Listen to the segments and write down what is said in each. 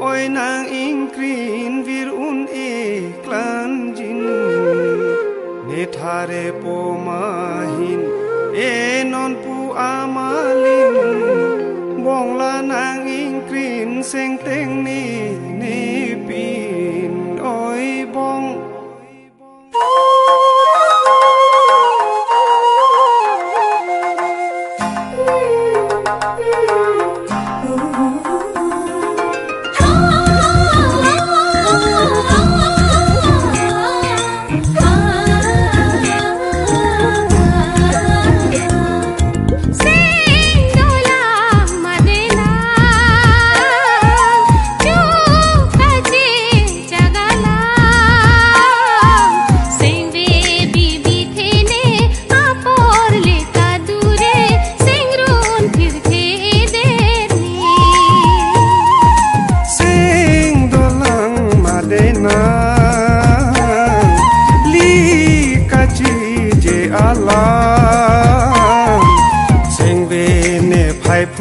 oi nang ingkrin vir un e klan jin ne thare po mahin e non pu amalin bongla nang ingkrin seng teng ni ni pin oi bong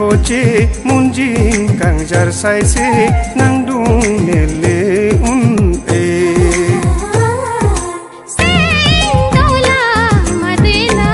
Poche munjing kang jar sai se nang dung ne le un e sing dola madina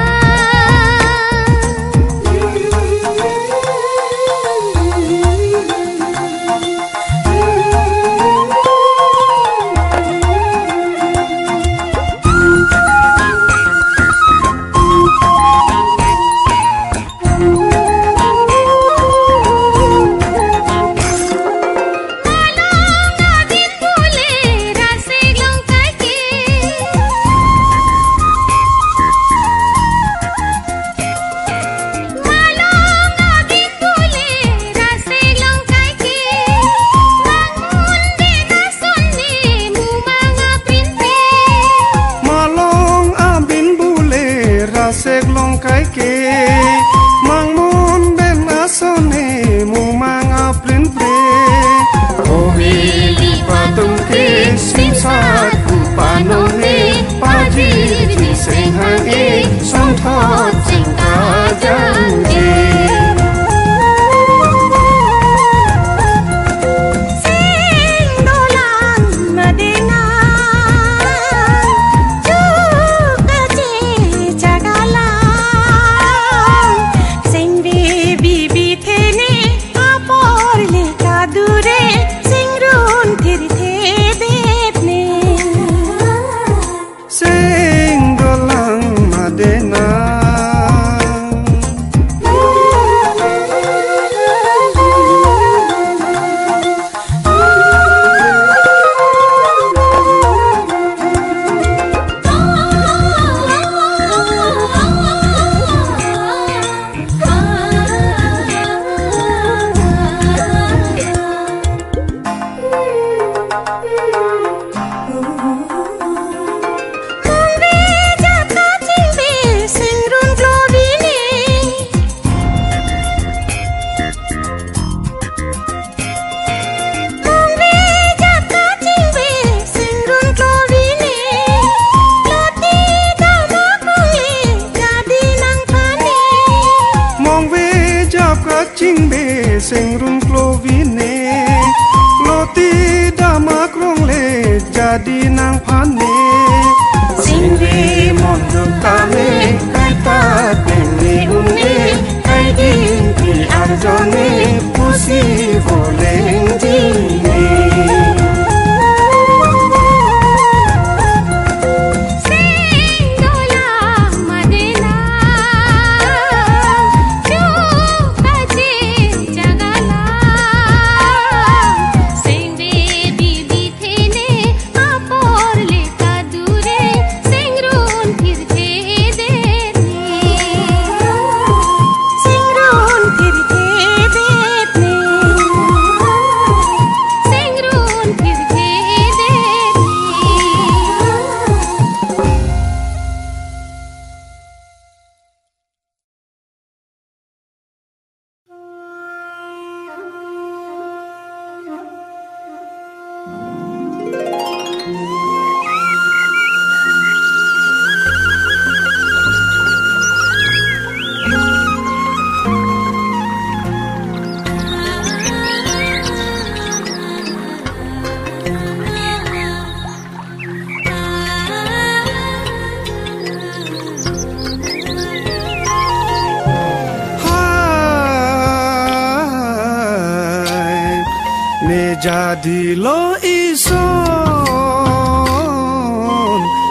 jadi lo ison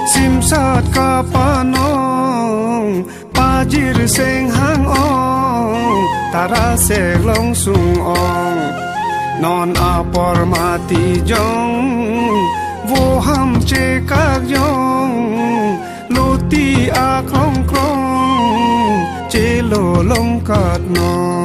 simsat kapanong pajir seng hang ong tara se long sung ong non apor mati jong vô ham che các jong luti a krong krong che lo long kat non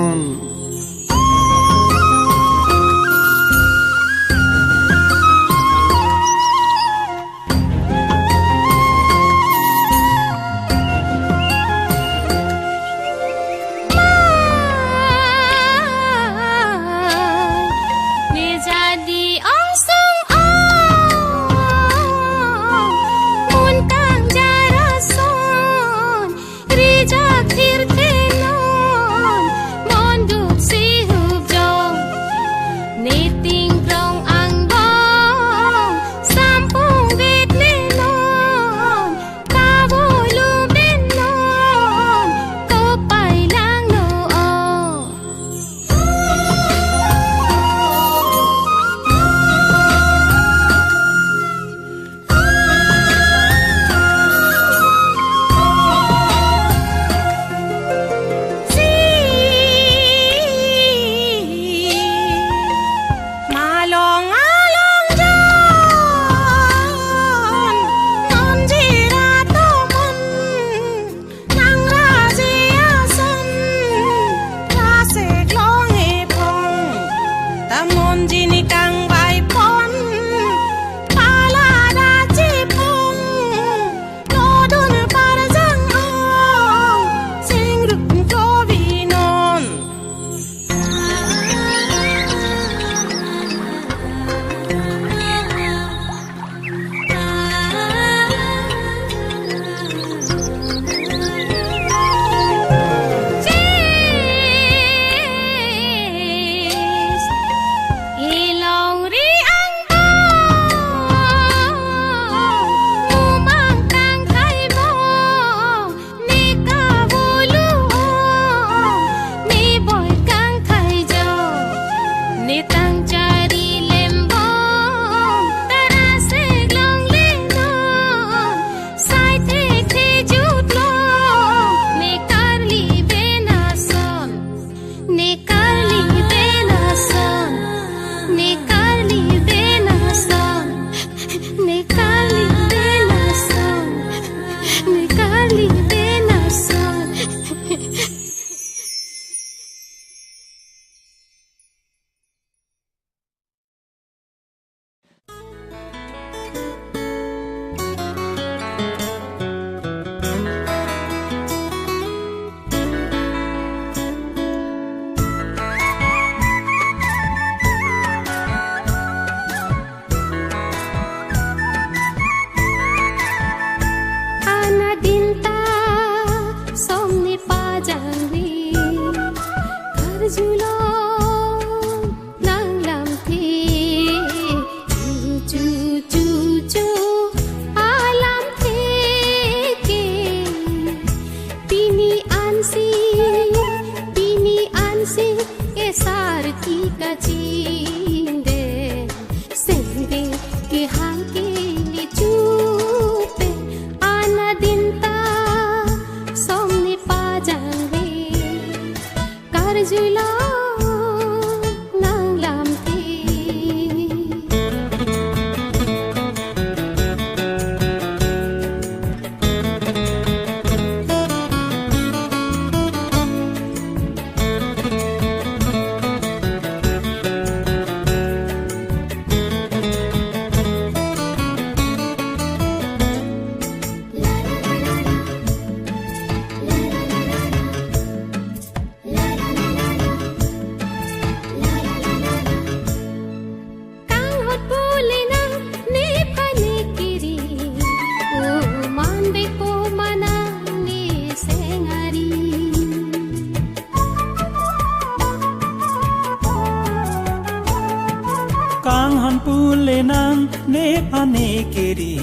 nang ne pane keri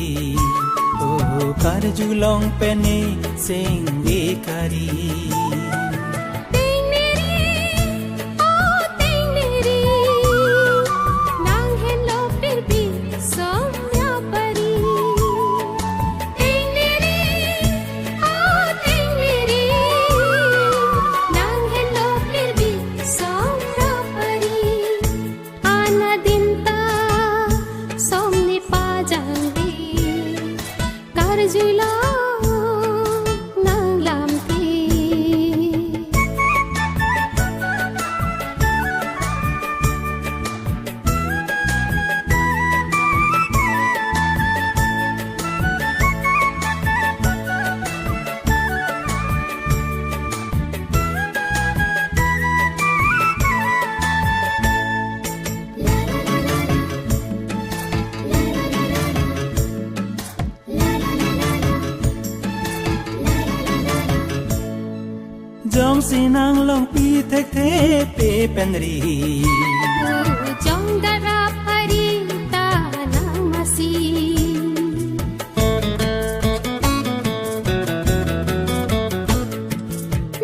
o kar julong pene sing ve kari ting neri nang जुला nang lam thi Jong sinang long pi thek the pe penri jong garap hari ta nang masi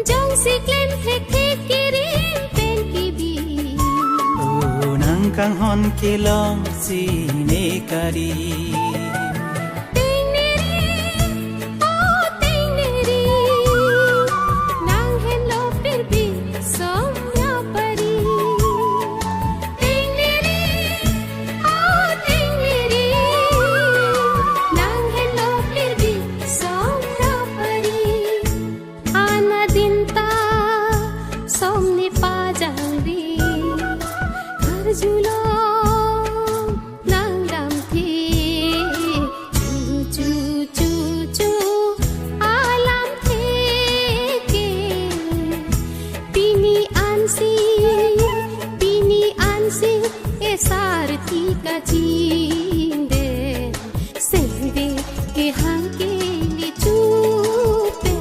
jong siklen thek thek kirim pen ki bi o nang kang hon ke long si ne kari जुला nang lam thi chu chu chu alam the ke pini ansi e sarthi ka jinde sende ke hang ke li chu pe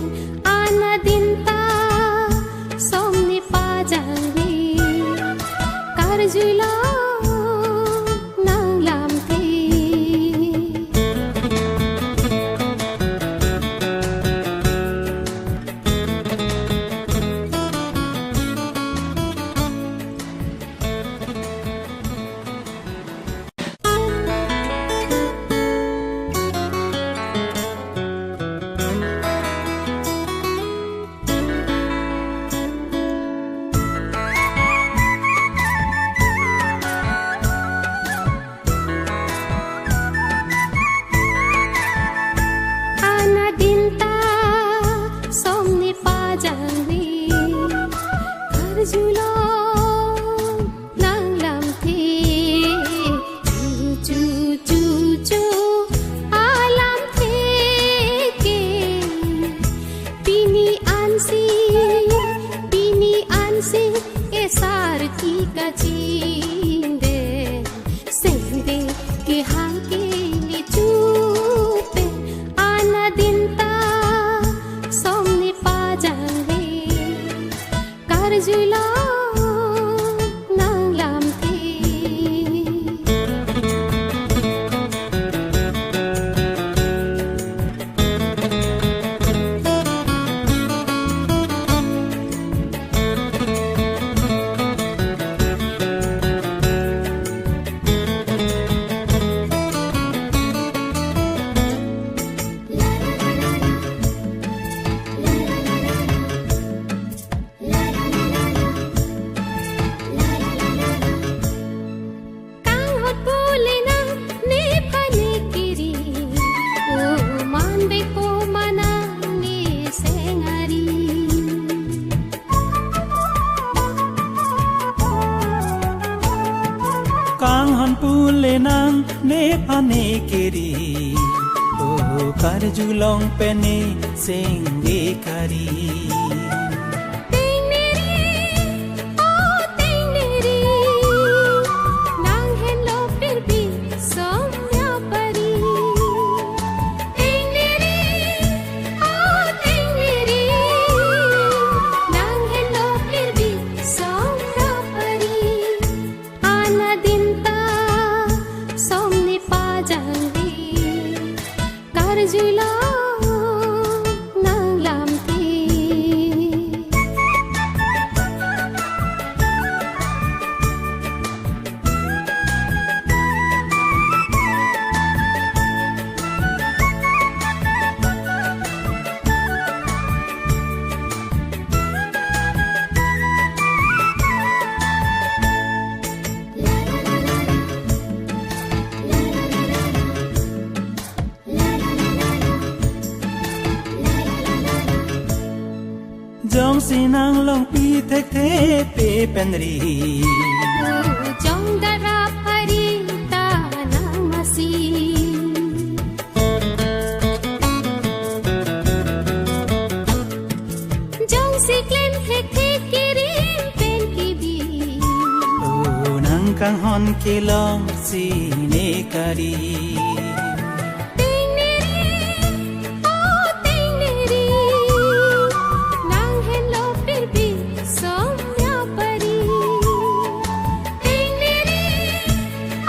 ana dinta somni pa jangi जुला nang lam thi जुला nang lam thi chu chu chu alam the ke pini ansi e sarthi ka jinde sende ke hang ke li chu pe ana dinta somni pa jange जुला nang lam thi kang hon pu le nang ne pane keri o kar julong pe ne sing ge kari जुला nang lam thi นางลองปีเทเทเปเป็นรี Jong darap hari ta nang masih Jong si klem thek thek kirim pen kibi โอ้นางกังฮอนเคลองสีเนการี Ting niri oh ting niri Nang hen lo pir bi som ya pari Ting niri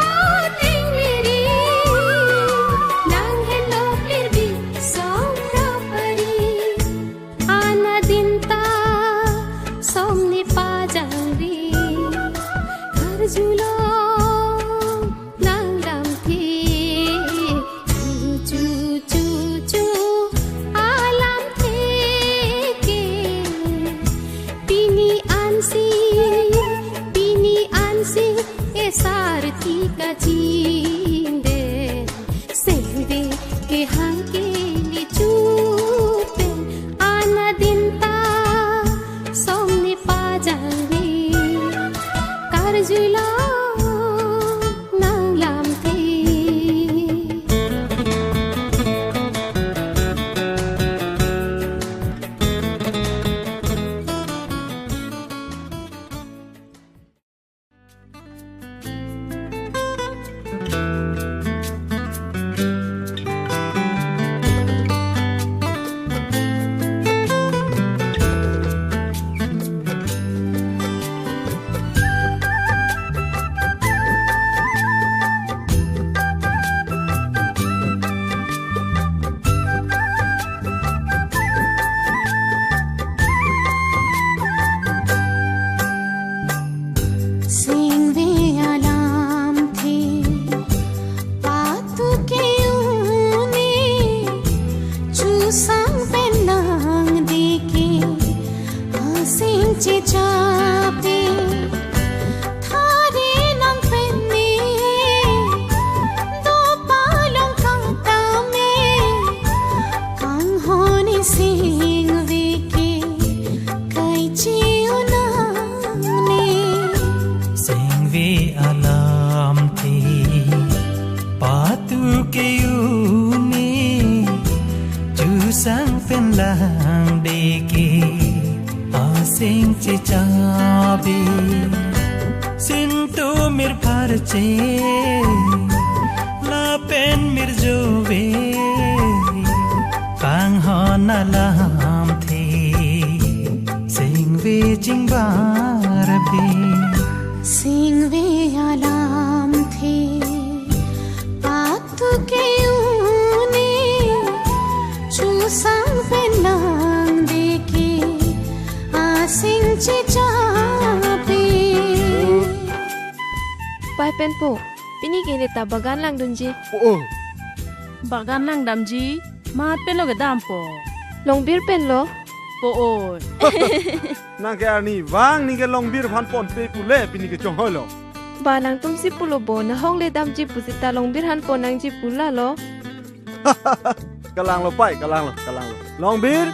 oh ting niri Nang hen lo pir bi som ya pari Ana din ta som ni pa jang ri Ghar julo nang lam thi chu chu chu alam the ke pini ansi e sarthi ka jinde sende ke han ke li chu pe ana din ta somni pa jangi kar jula nang lam the Sing the alarm the patu ke uni chu sang penang deke asing che chape thare nam penni do palong kang ta me kang honi sing veke kai chi una ne เสียงวีอารามทีปาตูเกยูนี่จูสังเป็นลางเบกีอาเสียงจิจาบีสินตูมิรพาร์เจลาเป็นมิรจูเวกังฮอนาลามทีเสียงวีจิงบารบี Sing ve alam the patu ke uni chu sang penang deke asing che chape ไปเป็นปุปินี่เกเรตาบากันลังดุนจี โอ้ bagan lang damji mat pelo ga dam po ลงบิรเป็นโล po o นางแกนี่วางนี่แกลองบีร์พันปอนเปกูเล่ปีนี่แกจงให้หรอบ านังตุ้มสิปุโลโบนะห้องเลดามจีปุสิตาลงบิรฮันปอนังจีปุละโล กำลังเราไปกำลังเราลองบีร์